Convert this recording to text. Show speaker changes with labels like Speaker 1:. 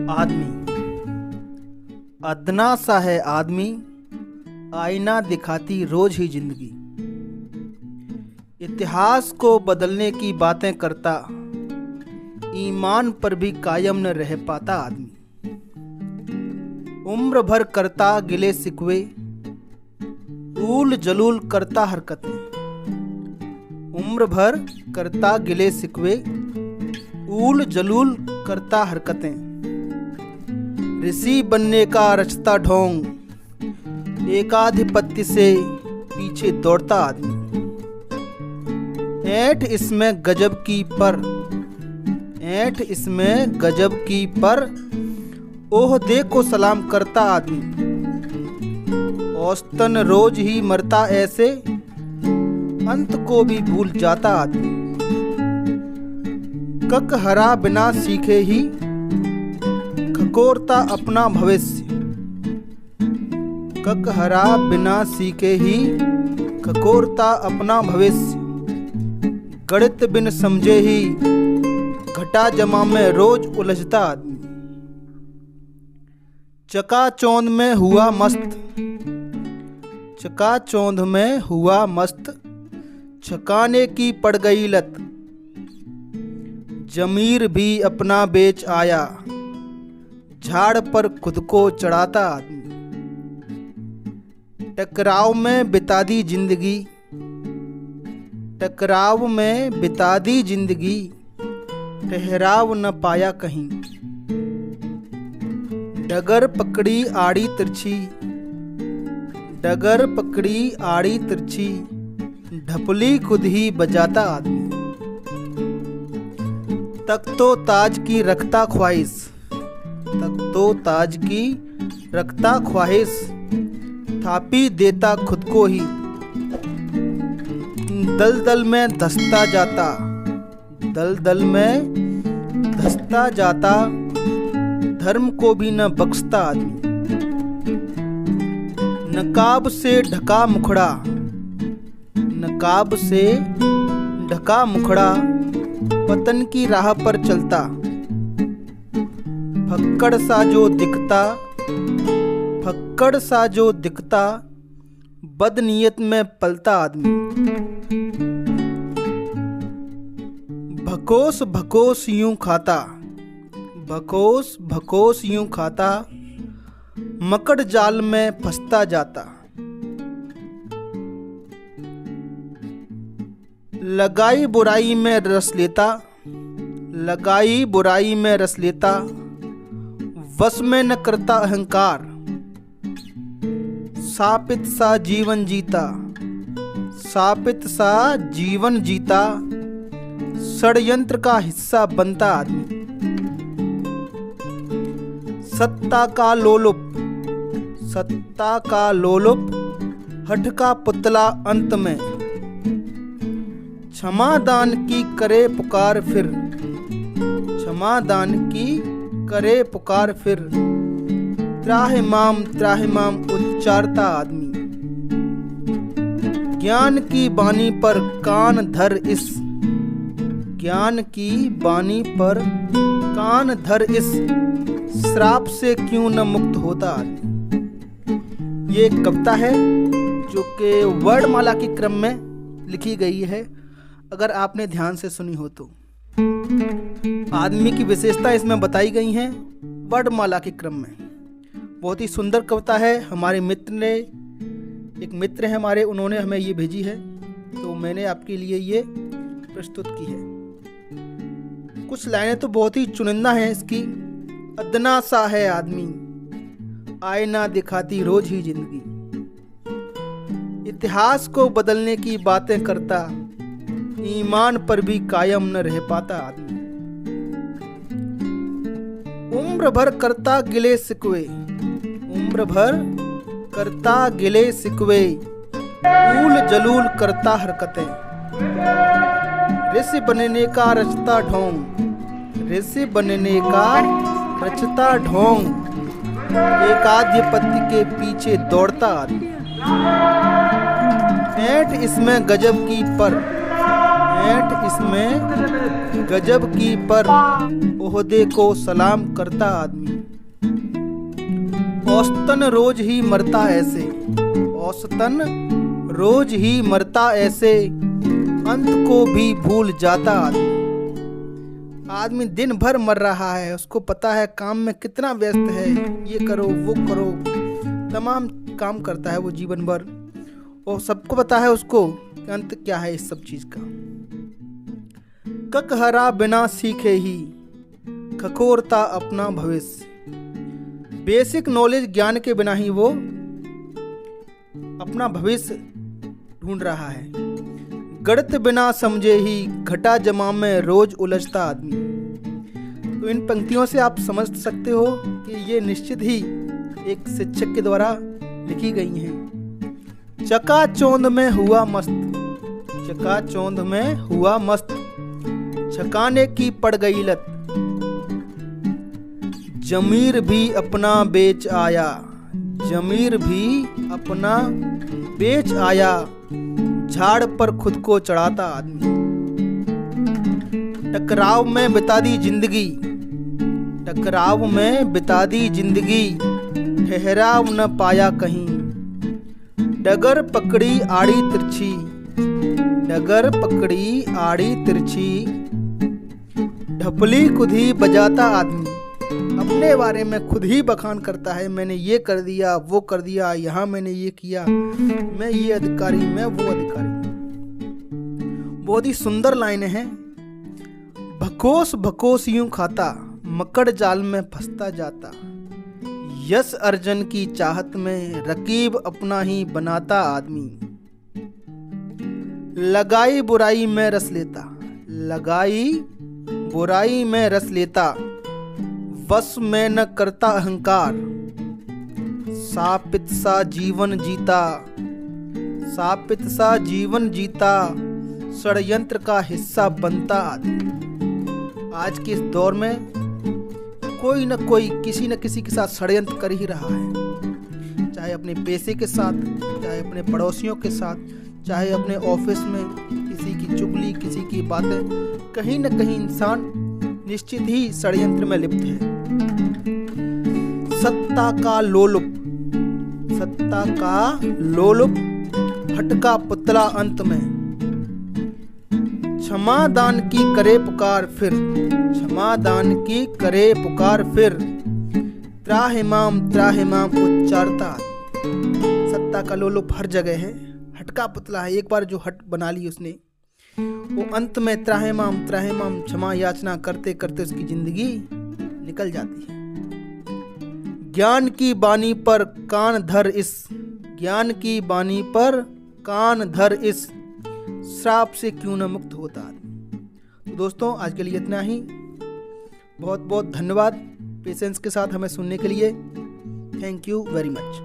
Speaker 1: आदमी अदना सा है आदमी, आईना दिखाती रोज ही जिंदगी। इतिहास को बदलने की बातें करता, ईमान पर भी कायम न रह पाता आदमी। उम्र भर करता गिले सिकवे, ऊल जलूल करता हरकतें। उम्र भर करता गिले सिकवे, ऊल जलूल करता हरकतें। ऋषि बनने का रचता ढोंग, एकाधिपत्य से पीछे दौड़ता आदमी। ऐंठ इसमें गजब की पर, ऐंठ इसमें गजब की पर, ओहदे को सलाम करता आदमी। औसतन रोज ही मरता ऐसे, अंत को भी भूल जाता आदमी। कक हरा बिना सीखे ही, खकोरता अपना भविष्य। कक हरा बिना सीखे ही, खकोरता अपना भविष्य। गणित बिन समझे ही, घटा जमा में रोज उलझता आदमी। चकाचौंध में हुआ मस्त, चकाचौंध में हुआ मस्त, छकाने की पड़ गई लत। जमीर भी अपना बेच आया, झाड़ पर खुद को चढ़ाता आदमी। टकराव में बिता दी जिंदगी, टकराव में बिता दी जिंदगी, ठहराव न पाया कहीं। डगर पकड़ी आड़ी तिरछी, डगर पकड़ी आड़ी तिरछी, ढपली खुद ही बजाता आदमी। तख्तो ताज की रखता ख्वाहिश, तख्तो ताज की रखता ख्वाहिश, थापी देता खुद को ही। दलदल में धंसता जाता, दलदल में धंसता जाता, धर्म को भी न बख्शता आदमी। नकाब से ढका मुखड़ा, नकाब से ढका मुखड़ा, पतन की राह पर चलता। फक्कड़ सा जो दिखता, फक्कड़ सा जो दिखता, बदनीयत में पलता आदमी। भकोस भकोस यूं खाता, भकोस भकोस यूं खाता, मकड़ जाल में फंसता जाता। लगाई बुराई में रस लेता, लगाई बुराई में रस लेता, वश में न करता अहंकार। सापित सा जीवन जीता, सापित सा जीवन जीता, षड्यंत्र का हिस्सा बनता आदमी। सत्ता का लोलुप, सत्ता का लोलुप, हठ का पुतला अंत में। क्षमादान की करे पुकार फिर, क्षमादान की करे पुकार फिर, त्राहिमाम उच्चारता आदमी। ज्ञान की बानी पर कान धर इस, ज्ञान की बानी पर कान धर इस, श्राप से क्यों न मुक्त होता आदमी। ये एक कविता है जो कि वर्णमाला के क्रम में लिखी गई है। अगर आपने ध्यान से सुनी हो तो आदमी की विशेषता इसमें बताई गई हैं वर्णमाला के क्रम में। बहुत ही सुंदर कविता है। हमारे मित्र ने, एक मित्र है हमारे, उन्होंने हमें ये भेजी है, तो मैंने आपके लिए ये प्रस्तुत की है। कुछ लाइनें तो बहुत ही चुनिंदा हैं इसकी। अदना सा है आदमी, आईना दिखाती रोज ही जिंदगी। इतिहास को बदलने की बातें करता, ईमान पर भी कायम न रह पाता आदमी। उम्र भर करता गिले सिकवे, उम्र भर करता गिले सिकवे, ऊल जलूल करता हरकतें। ऋषि बनने का रचता ढोंग, ऋषि बनने का रचता ढोंग, एकाधिपत्य के पीछे दौड़ता आदमी। ऐंठ इसमें गजब की पर, ऐंठ इसमें गजब की पर, ओहदे को सलाम करता आदमी। औसतन रोज ही मरता ऐसे, औसतन रोज ही मरता ऐसे, अंत को भी भूल जाता आदमी। आदमी दिन भर मर रहा है, उसको पता है काम में कितना व्यस्त है, ये करो वो करो, तमाम काम करता है वो जीवन भर, और सबको पता है उसको कि अंत क्या है इस सब चीज का। ककहरा बिना सीखे ही खकोरता अपना भविष्य। बेसिक नॉलेज ज्ञान के बिना ही वो अपना भविष्य ढूंढ रहा है। गणित बिना समझे ही घटा जमा में रोज उलझता आदमी। तो इन पंक्तियों से आप समझ सकते हो कि ये निश्चित ही एक शिक्षक के द्वारा लिखी गई हैं। चकाचौंध में हुआ मस्त, चकाचौंध में हुआ मस्त, छकाने की पड़ गई लत, जमीर भी अपना बेच आया, जमीर भी अपना बेच आया, झाड़ पर खुद को चढ़ाता आदमी। टकराव में बिता दी जिंदगी, टकराव में बिता दी जिंदगी, ठहराव न पाया कहीं, डगर पकड़ी आड़ी तिरछी, डगर पकड़ी आड़ी तिरछी, ढपली खुद ही बजाता आदमी। अपने बारे में खुद ही बखान करता है, मैंने ये कर दिया वो कर दिया, यहाँ मैंने ये किया, मैं ये अधिकारी मैं वो अधिकारी। बहुत ही सुंदर लाइन है। भकोस भकोस यूं खाता, मकड़ जाल में फंसता जाता, यश अर्जन की चाहत में रकीब अपना ही बनाता आदमी। लगाई बुराई में रस लेता, लगाई बुराई में रस लेता, बस में न करता अहंकार, सापित सा जीवन जीता, सापित सा जीवन जीता, षड्यंत्र का हिस्सा बनता आदमी। आज के इस दौर में कोई न कोई किसी न किसी के साथ षड्यंत्र कर ही रहा है, चाहे अपने पैसे के साथ, चाहे अपने पड़ोसियों के साथ, चाहे अपने ऑफिस में किसी की चुगली, किसी की बातें, कहीं न कहीं इंसान निश्चित ही षड्यंत्र में लिप्त है। सत्ता का लोलुप, सत्ता का लोलुप, हटका पुतला अंत में, क्षमा दान की करे पुकार फिर, क्षमा दान की करे पुकार फिर, त्राहिमाम उच्चारता। सत्ता का लोलुप हर जगह है, हटका पुतला है, एक बार जो हट बना ली उसने, वो अंत में त्राहिमाम क्षमा याचना करते करते उसकी जिंदगी निकल जाती है। ज्ञान की बानी पर कान धर इस, ज्ञान की बानी पर कान धर इस, श्राप से क्यों न मुक्त होता आदमी। तो दोस्तों आज के लिए इतना ही। बहुत बहुत धन्यवाद पेशेंस के साथ हमें सुनने के लिए। Thank you very much.